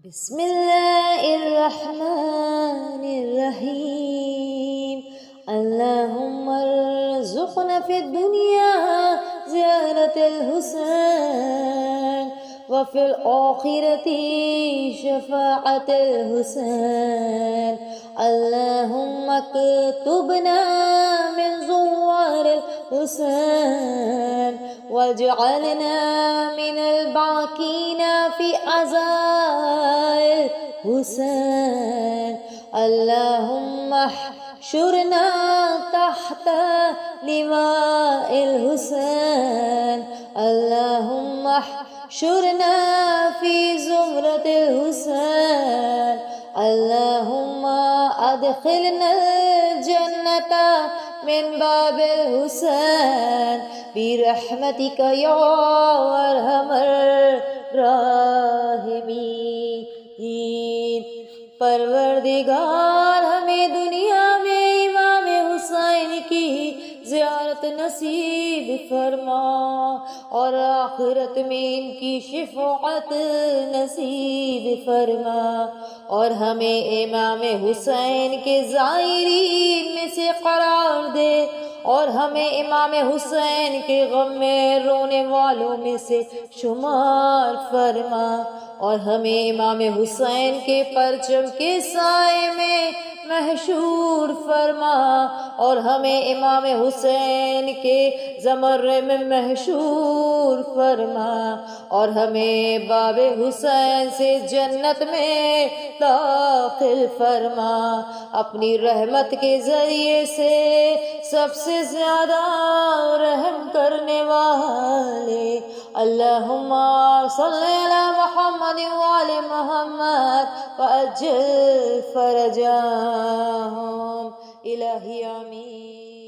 بسم الله الرحمن الرحيم. اللهم ارزقنا في الدنيا زيارة الحسين وفي الآخرة شفاعة الحسين. اللهم اكتبنا من زوار الحسين واجعلنا من الباكين في عزاء الحسين. اللهم احشرنا تحت لواء الحسين. اللهم احشرنا في زمرة الحسين. اللهم ادخلنا الجنة من باب الحسين برحمتك يا ارحم الراحمین۔ پروردگار ہمیں دنیا میں امام حسین کی زیارت نصیب فرما اور آخرت میں ان کی شفاعت نصیب فرما، اور ہمیں امام حسین کے زائرین میں سے قرار دے، اور ہمیں امام حسین کے غم میں رونے والوں میں سے شمار فرما، اور ہمیں امام حسین کے پرچم کے سائے میں محشور فرما، اور ہمیں امام حسین کے زمرے میں محشور فرما، اور ہمیں باب حسین سے جنت میں داخل فرما اپنی رحمت کے ذریعے سے سب سے زیادہ رحم کرنے والے۔ اللہم صلی علی محمد وآل محمد وعجل فرجهم الہی آمین۔